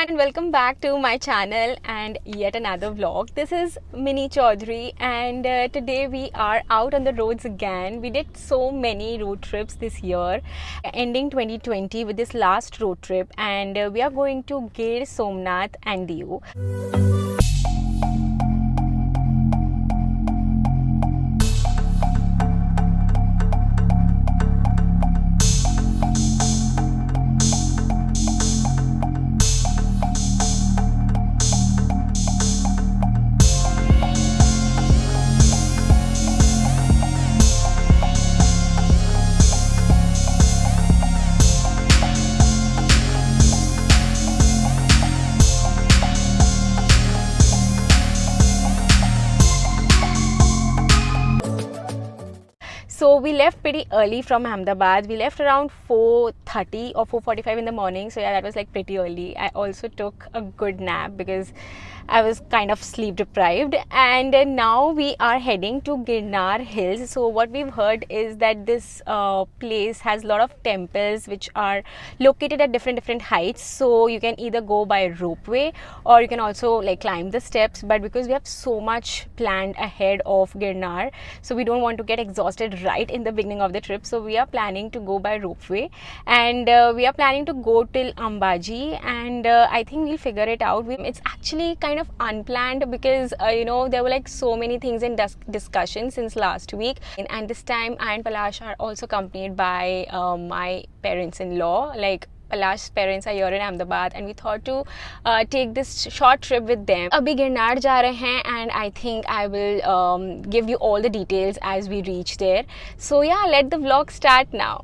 everyone and welcome back to my channel and yet another vlog. This is Mini Chaudhary and today we are out on the roads again. We did so many road trips this year, ending 2020 with this last road trip, and we are going to Gir Somnath and Diu. So we left pretty early from Ahmedabad. We left around 4:30 or 4:45 in the morning. So yeah, that was like pretty early. I also took a good nap because I was kind of sleep deprived. And now we are heading to Girnar Hills. So what we've heard is that this place has a lot of temples which are located at different heights. So you can either go by ropeway or you can also like climb the steps. But because we have so much planned ahead of Girnar, so we don't want to get exhausted right in the beginning of the trip, so we are planning to go by ropeway, and we are planning to go till Ambaji, and I think we'll figure it out. It's actually kind of unplanned because there were like so many things in discussion since last week, and this time I and Palash are also accompanied by my parents-in-law. Like Palash's parents are here in Ahmedabad and we thought to take this short trip with them. Abhi Girnar जा रहे हैं, and I think I will give you all the details as we reach there. So yeah, let the vlog start now.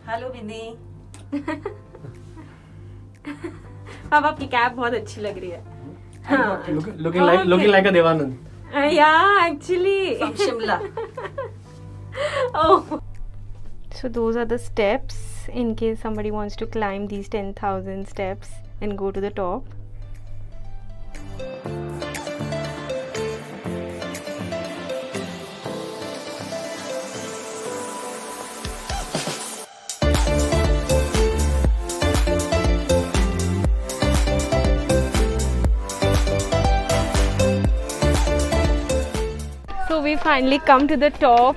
Hello Vinny. पापा आपकी cap बहुत अच्छी लग रही है। हाँ। looking like a Devanand. Yeah, actually. From Shimla. Oh. So those are the steps in case somebody wants to climb these 10,000 steps and go to the top. So we finally come to the top.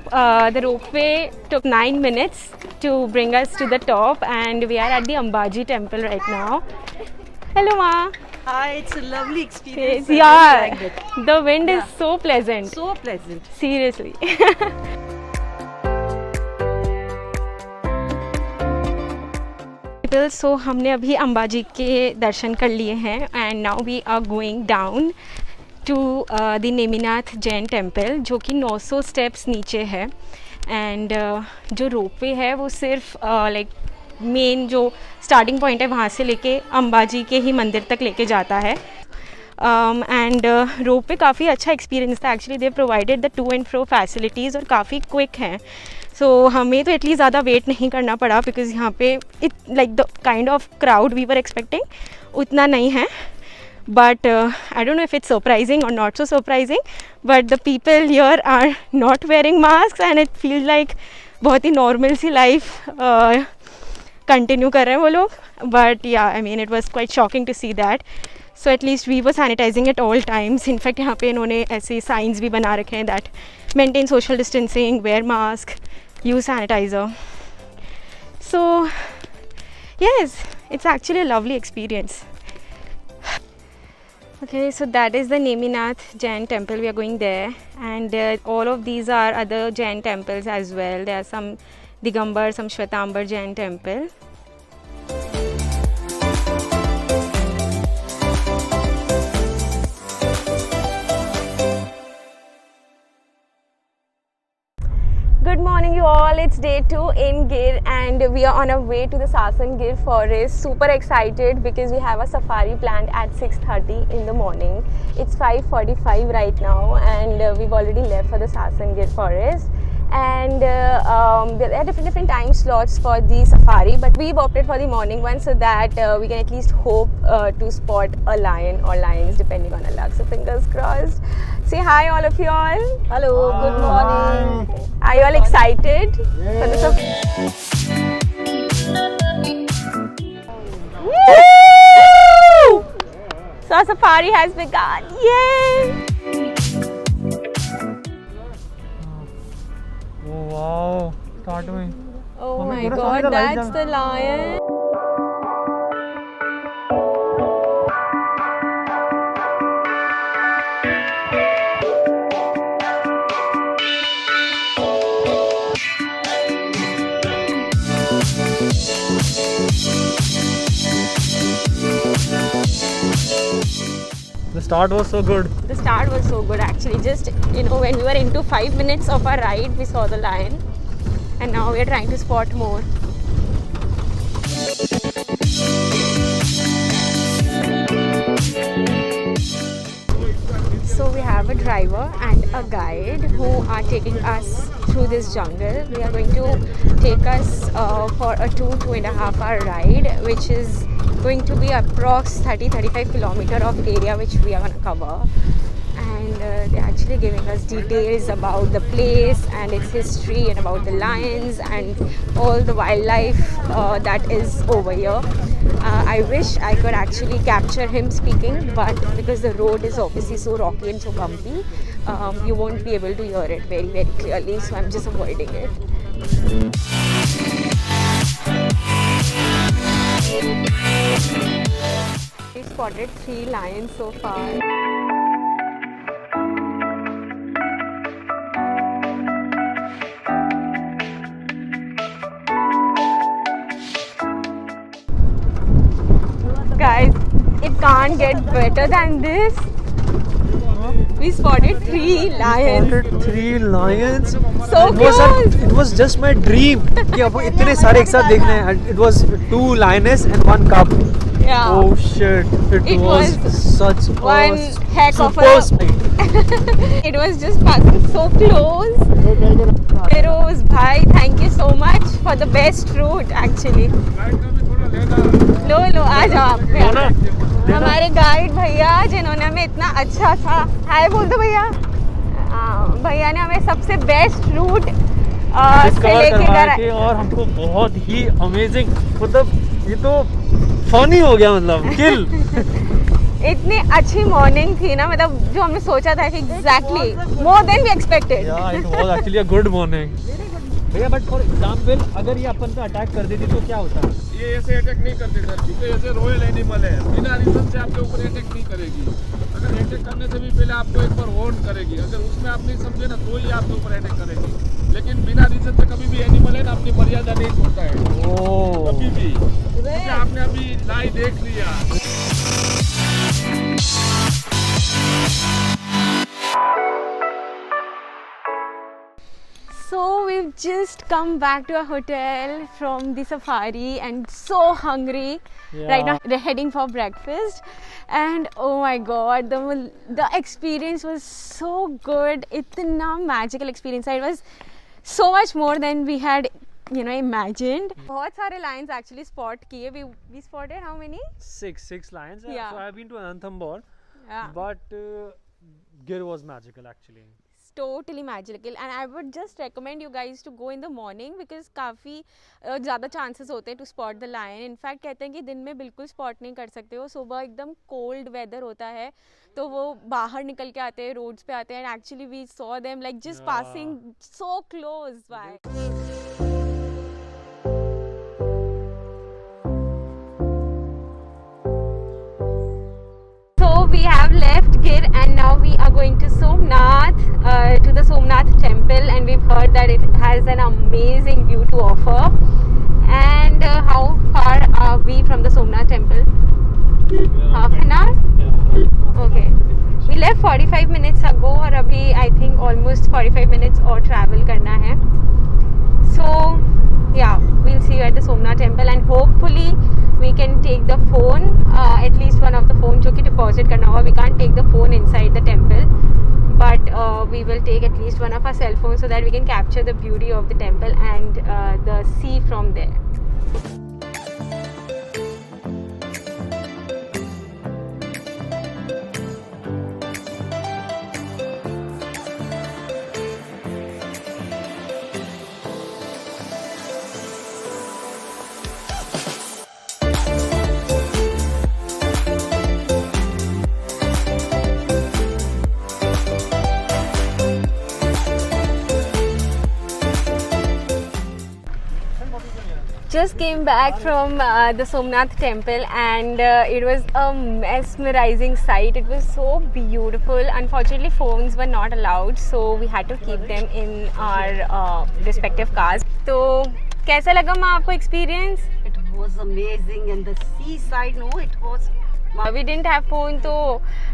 The ropeway took 9 minutes to bring us to the top, and we are at the Ambaji temple right now. Hello, Ma. Hi, it's a lovely experience. Yeah, I liked it. the wind is so pleasant. So pleasant. Seriously. So हमने अभी अंबाजी के दर्शन कर लिए हैं, and now we are going down to the Neminath Jain temple, जो कि 900 steps नीचे है. एंड जो रोपवे है वो सिर्फ लाइक मेन जो स्टार्टिंग पॉइंट है वहाँ से लेके अंबाजी के ही मंदिर तक लेके जाता है. एंड रोपवे काफ़ी अच्छा एक्सपीरियंस था. Actually they provided the two and fro facilities और काफ़ी क्विक हैं. सो हमें तो एटलीस्ट ज़्यादा वेट नहीं करना पड़ा बिकॉज यहाँ पे it like the kind of crowd we were expecting उतना नहीं है. But I don't know if it's surprising or not so surprising, but the people here are not wearing masks and it feels like बहुत ही normal सी life continue कर रहे हैं वो लोग. But yeah, I mean it was quite shocking to see that. So at least we were sanitizing at all times. In fact यहाँ पे इन्होंने ऐसे signs भी बना रखे हैं that maintain social distancing, wear mask, use sanitizer. So yes, it's actually a lovely experience. Okay, so that is the Neminath Jain temple. We are going there, and all of these are other Jain temples as well. There are some Digambar, some Shwetambar Jain temple. Good morning you all, it's It's day 2 in Gir and we are on our way to the Sasan Gir forest. Super excited because we have a safari planned at 6:30 in the morning. It's 5:45 right now and we've already left for the Sasan Gir forest. And there are different time slots for the safari, but we've opted for the morning one so that we can at least hope to spot a lion or lions depending on our luck. So fingers crossed. Say hi all of you all. Hello, good morning. Are you all excited for the safari? Woo! So our safari has begun. Yay! Oh wow, start में. Oh mummy, my थोड़ा god, सामने का light that's जला. the lion. The start was so good. The start was so good actually. Just, you know, when we were into 5 minutes of our ride, we saw the lion. And now we are trying to spot more. So we have a driver and a guide who are taking us through this jungle. They are going to take us for a 2.5 hour ride, which is going to be approx 30-35 kilometer of area which we are going to cover. And they're actually giving us details about the place and its history and about the lions and all the wildlife that is over here. I wish I could actually capture him speaking, but because the road is obviously so rocky and so bumpy, you won't be able to hear it very clearly, so I'm just avoiding it. We spotted 3 lions so far. Guys, it can't get better than this. We spotted 3 lions. Spotted 3 lions. So close. It was just my dream कि आपको इतने सारे एक साथ देखने हैं. It was 2 lioness and 1 cub. Yeah. Oh shit! It was such one heck of super a. sight. It was just passing so close. Feroz bhai, thank you so much for the best route actually. लो आ जाओ आप भी। हमारे guide भैया जिन्होंने हमें इतना अच्छा सा हाय बोल दो भैया। भैया ने हमें सबसे बेस्ट रूट से लेके गए और हमको बहुत ही अमेजिंग, मतलब ये तो फनी हो गया, मतलब किल। इतनी अच्छी मॉर्निंग थी ना, मतलब जो हमने सोचा था कि exactly more than we expected. Yeah it was actually a good morning भैया, बट फॉर एग्जांपल अगर ये अपन पे अटैक कर देती तो क्या होता? ये ऐसे अटैक नहीं करते सर, क्योंकि ऐसे रॉयल एनिमल है, बिना रीजन से आपके ऊपर अटैक नहीं करेगी। अगर अटैक करने से भी पहले आपको एक बार वार्न करेगी, अगर उसमें आप नहीं समझे ना तो ही आपके ऊपर अटैक करेगी। लेकिन बिना रीजन से कभी भी एनिमल है ना अपनी मर्यादा नहीं छोड़ता है कभी भी। क्योंकि आपने अभी लाइव देख लिया। So we've just come back to our hotel from the safari and so hungry. Right now we're heading for breakfast and oh my god, the experience was so good. Itna magical experience. It was so much more than we had, you know, imagined. बहुत सारे lions actually spot किए. We spotted how many? 6 lions. Yeah. So I've been to Ranthambore, Yeah. but Gir was magical actually. Totally magical and I would just recommend you guys to go in the morning because काफ़ी ज़्यादा chances होते हैं to spot the lion. In fact कहते हैं कि दिन में बिल्कुल spot नहीं कर सकते हो, सुबह एकदम cold weather होता है तो वो बाहर निकल के आते हैं, roads पे आते हैं and actually we saw them like just passing so close by. So we have left Gir and now we are going to Somnath, to the Somnath temple, and we've heard that it has an amazing view to offer. And how far are we from the Somnath temple? Half an hour? Okay. We left 45 minutes ago और अभी I think almost 45 minutes और travel करना है. So yeah, we'll see you at the Somnath temple and hopefully we can take the phone, at least one of the phone जो कि deposit करना होगा. We can't take the phone inside the temple, but we will take at least one of our cell phones so that we can capture the beauty of the temple and the sea from there. Just came back from the Somnath temple and it was a mesmerizing sight. It was so beautiful. Unfortunately, phones were not allowed, so we had to keep them in our respective cars. तो कैसा लगा माँ आपको experience? It was amazing and the seaside, no, it was. We didn't have phone, तो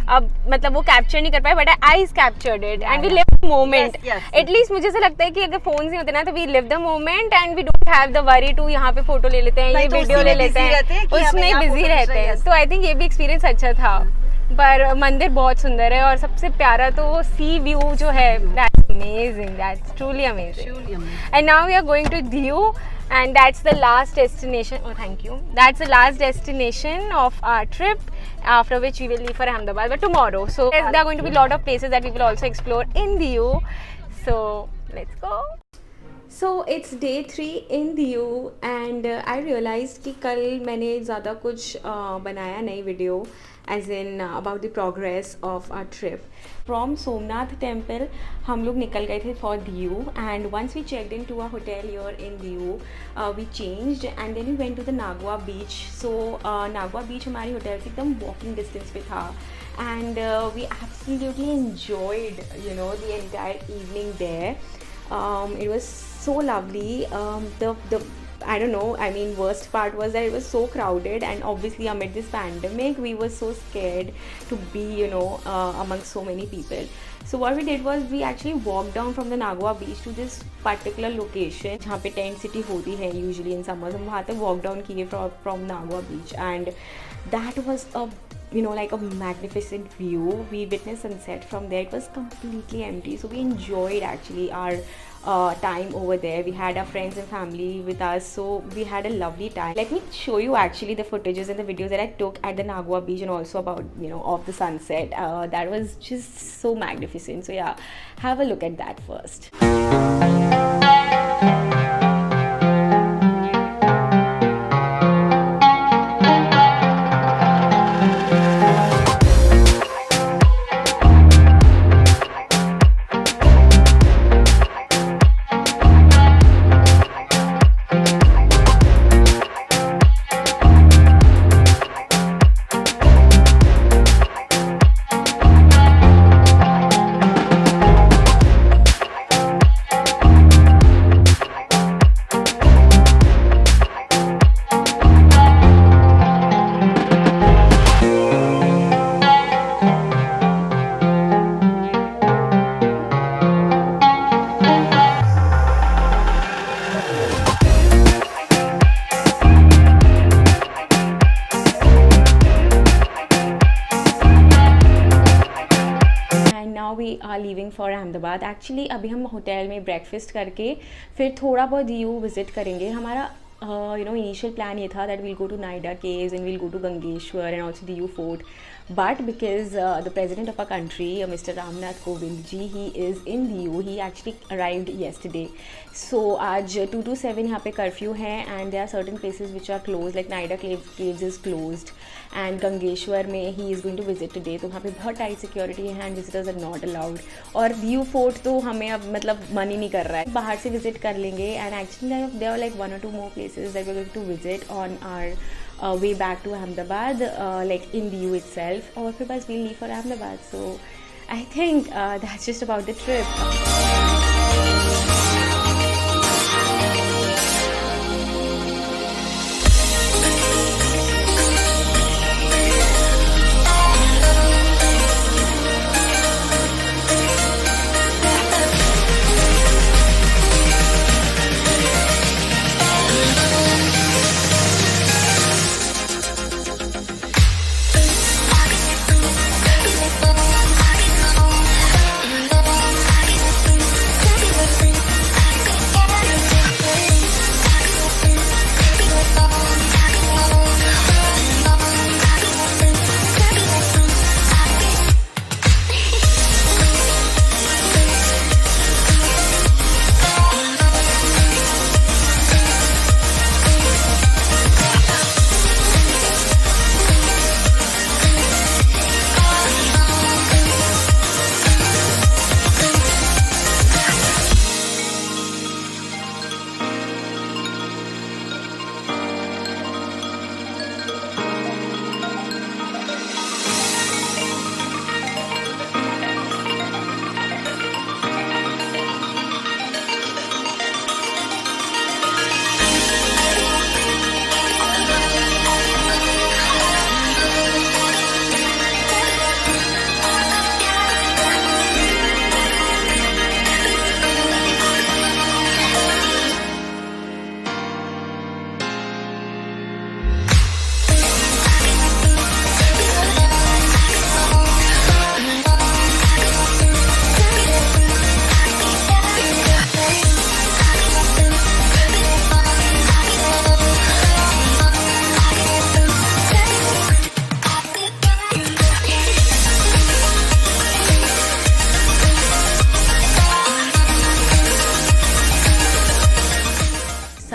अब मतलब वो capture नहीं कर पाए, but eyes captured it and we lived the moment. Yes. At least मुझे ऐसा लगता है कि अगर phones नहीं होते ना तो we live the moment and we don't have the worry to यहाँ पे फोटो ले लेते हैं, ये वीडियो ले लेते हैं, उसमें बिजी रहते हैं. तो आई थिंक ये भी एक्सपीरियंस अच्छा था. पर मंदिर बहुत सुंदर है और सबसे प्यारा तो वो सी व्यू जो है, that's amazing, that's truly amazing. And now we are going to Diu and that's the last destination. Oh, thank you. That's the last destination of our trip, after which we will leave for Ahmedabad, but tomorrow. So there are going to be a lot of places that we will also explore in Diu. So let's go. So it's day 3 in Diu and I realized कि कल मैंने ज़्यादा कुछ बनाया नहीं video, as in about the progress of our trip. From Somnath temple हम लोग निकल गए थे for Diu and once we checked into our hotel here in Diu, we changed and then we went to the Nagwa beach. So Nagwa beach हमारी hotel से एकदम walking distance पे था and we absolutely enjoyed, you know, the entire evening there. It was so lovely. I don't know, I mean, worst part was that it was so crowded and obviously amid this pandemic we were so scared to be, you know, amongst so many people. So what we did was we actually walked down from the Nagwa beach to this particular location जहाँ पे tent city होती है usually in summers. हम वहाँ तक walk down किए from Nagwa beach and that was a, you know, like a magnificent view. We witnessed sunset from there. It was completely empty, so we enjoyed actually our time over there. We had our friends and family with us, so we had a lovely time. Let me show you actually the footages and the videos that I took at the Nagwa beach and also about, you know, of the sunset. That was just so magnificent. So yeah, have a look at that first. We are leaving for Ahmedabad. Actually अभी हम hotel में breakfast करके फिर थोड़ा बहुत Diu visit करेंगे. हमारा you know, initial plan ये था that we'll go to Naida Caves and we'll go to Gangeshwar and also Diu Fort. But because the president of our country, Mr. Ramnath Kovind ji, he is in Diu. He actually arrived yesterday. So आज 2 to 7 यहाँ पे curfew है and there are certain places which are closed, like Naida Caves is closed and Gangeshwar में he is going to visit today. तो वहाँ पे बहुत tight security है and visitors are not allowed. और Diu Fort तो हमें अब मतलब मन ही नहीं कर रहा है, बाहर से visit कर लेंगे. And actually there are like 1 or 2 more places that we're going to visit on our way back to Ahmedabad, like in Diu itself. और फिर बस we'll leave for Ahmedabad. So I think that's just about the trip.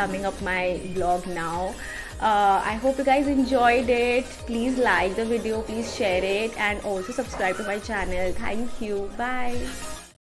summing up my vlog now. I hope you guys enjoyed it. Please like the video, please share it, and also subscribe to my channel. Thank you. Bye.